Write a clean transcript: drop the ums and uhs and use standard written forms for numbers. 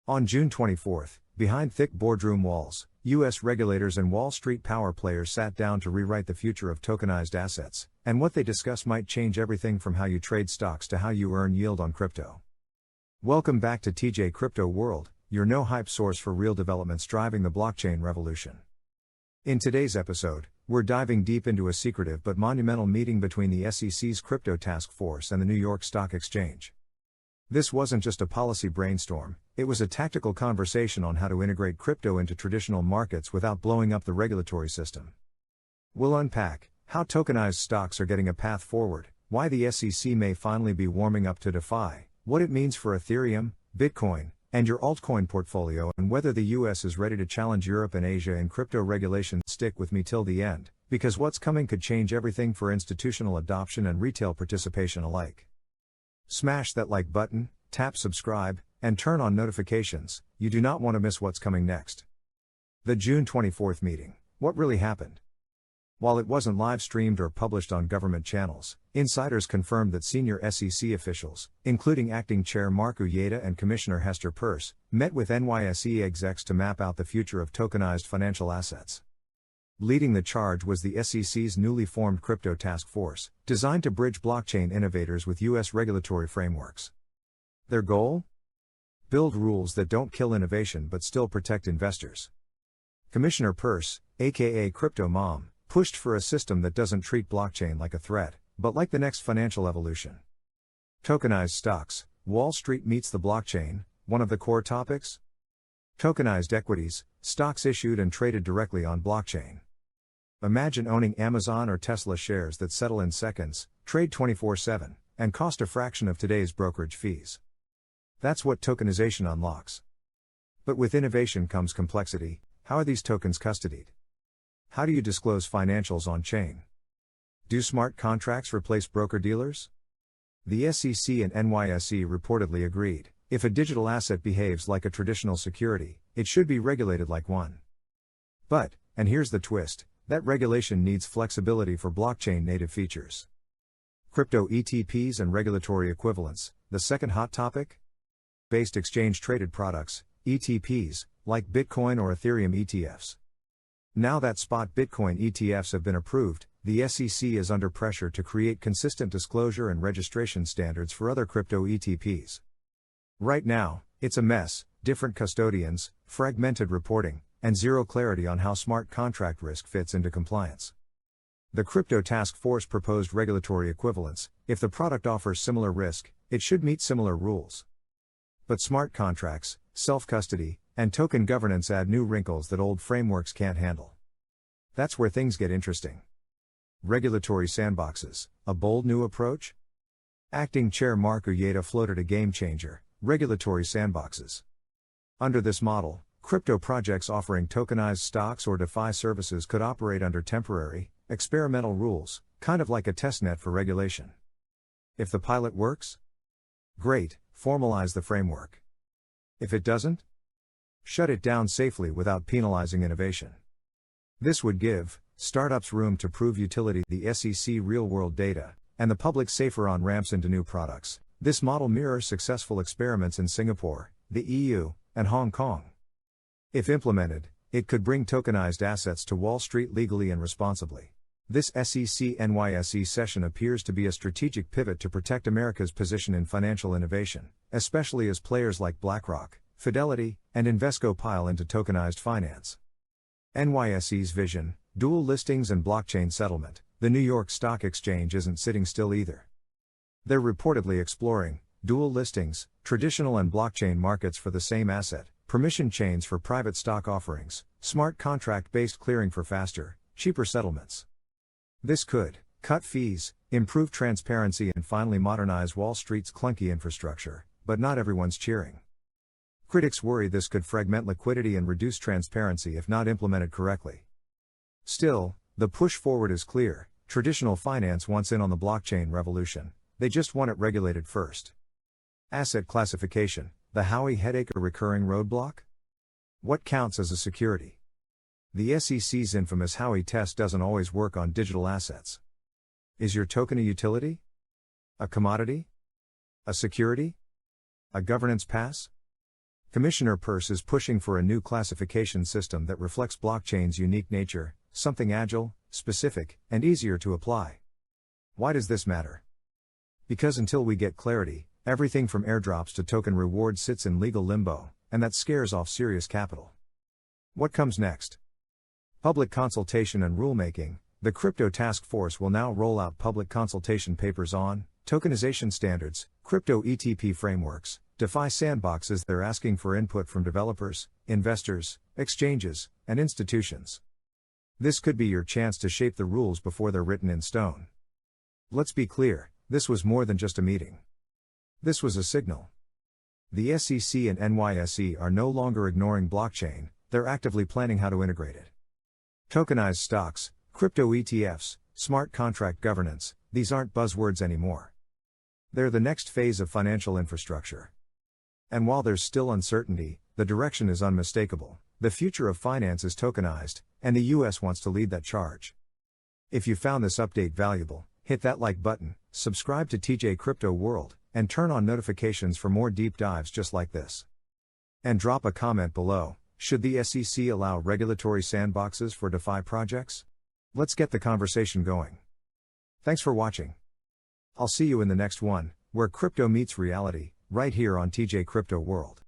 On June 24, behind thick boardroom walls, U.S. regulators and Wall Street power players sat down to rewrite the future of tokenized assets, and what they discuss might change everything from how you trade stocks to how you earn yield on crypto. Welcome back to TJ Crypto World, your no-hype source for real developments driving the blockchain revolution. In today's episode, we're diving deep into a secretive but monumental meeting between the SEC's Crypto Task Force and the New York Stock Exchange. This wasn't just a policy brainstorm, it was a tactical conversation on how to integrate crypto into traditional markets without blowing up the regulatory system. We'll unpack how tokenized stocks are getting a path forward, why the SEC may finally be warming up to DeFi, what it means for Ethereum, Bitcoin, and your altcoin portfolio, and whether the US is ready to challenge Europe and Asia in crypto regulation. Stick with me till the end, because what's coming could change everything for institutional adoption and retail participation alike. Smash that like button, tap subscribe, and turn on notifications. You do not want to miss what's coming next. The June 24th meeting. What really happened? While it wasn't live streamed or published on government channels, insiders confirmed that senior SEC officials, including Acting Chair Mark Uyeda and Commissioner Hester Peirce, met with Nyse execs to map out the future of tokenized financial assets. Leading the charge was the SEC's newly formed Crypto Task Force, designed to bridge blockchain innovators with U.S. regulatory frameworks. Their goal? Build rules that don't kill innovation but still protect investors. Commissioner Peirce, aka Crypto Mom, pushed for a system that doesn't treat blockchain like a threat, but like the next financial evolution. Tokenized stocks, Wall Street meets the blockchain, one of the core topics? Tokenized equities, stocks issued and traded directly on blockchain. Imagine owning Amazon or Tesla shares that settle in seconds, trade 24/7, and cost a fraction of today's brokerage fees. That's what tokenization unlocks. But with innovation comes complexity. How are these tokens custodied? How do you disclose financials on chain? Do smart contracts replace broker-dealers? The SEC and NYSE reportedly agreed. If a digital asset behaves like a traditional security, it should be regulated like one. But, and here's the twist, that regulation needs flexibility for blockchain-native features. Crypto ETPs and regulatory equivalence, the second hot topic? Based exchange-traded products, ETPs, like Bitcoin or Ethereum ETFs. Now that spot Bitcoin ETFs have been approved, the SEC is under pressure to create consistent disclosure and registration standards for other crypto ETPs. Right now, it's a mess, different custodians, fragmented reporting, and zero clarity on how smart contract risk fits into compliance. The Crypto Task Force proposed regulatory equivalence. If the product offers similar risk, it should meet similar rules. But smart contracts, self-custody, and token governance add new wrinkles that old frameworks can't handle. That's where things get interesting. Regulatory sandboxes, a bold new approach? Acting Chair Mark Uyeda floated a game-changer, regulatory sandboxes. Under this model, crypto projects offering tokenized stocks or DeFi services could operate under temporary, experimental rules, kind of like a testnet for regulation. If the pilot works? Great, formalize the framework. If it doesn't? Shut it down safely without penalizing innovation. This would give startups room to prove utility, the SEC real-world data, and the public safer on-ramps into new products. This model mirrors successful experiments in Singapore, the EU, and Hong Kong. If implemented, it could bring tokenized assets to Wall Street legally and responsibly. This SEC NYSE session appears to be a strategic pivot to protect America's position in financial innovation, especially as players like BlackRock, Fidelity, and Invesco pile into tokenized finance. NYSE's vision, dual listings and blockchain settlement. The New York Stock Exchange isn't sitting still either. They're reportedly exploring dual listings, traditional and blockchain markets for the same asset, permission chains for private stock offerings, smart contract-based clearing for faster, cheaper settlements. This could cut fees, improve transparency, and finally modernize Wall Street's clunky infrastructure, but not everyone's cheering. Critics worry this could fragment liquidity and reduce transparency if not implemented correctly. Still, the push forward is clear. Traditional finance wants in on the blockchain revolution, they just want it regulated first. Asset classification, the Howey headache or recurring roadblock? What counts as a security? The SEC's infamous Howey test doesn't always work on digital assets. Is your token a utility? A commodity? A security? A governance pass? Commissioner Peirce is pushing for a new classification system that reflects blockchain's unique nature, something agile, specific, and easier to apply. Why does this matter? Because until we get clarity, everything from airdrops to token rewards sits in legal limbo, and that scares off serious capital. What comes next? Public consultation and rulemaking. The Crypto Task Force will now roll out public consultation papers on tokenization standards, crypto ETP frameworks, DeFi sandboxes. They're asking for input from developers, investors, exchanges, and institutions. This could be your chance to shape the rules before they're written in stone. Let's be clear, this was more than just a meeting. This was a signal. The SEC and NYSE are no longer ignoring blockchain, they're actively planning how to integrate it. Tokenized stocks, crypto ETFs, smart contract governance, these aren't buzzwords anymore. They're the next phase of financial infrastructure. And while there's still uncertainty, the direction is unmistakable. The future of finance is tokenized, and the US wants to lead that charge. If you found this update valuable, hit that like button, subscribe to TJ Crypto World, and turn on notifications for more deep dives just like this. And drop a comment below. Should the SEC allow regulatory sandboxes for DeFi projects? Let's get the conversation going. Thanks for watching. I'll see you in the next one, where crypto meets reality, right here on TJ Crypto World.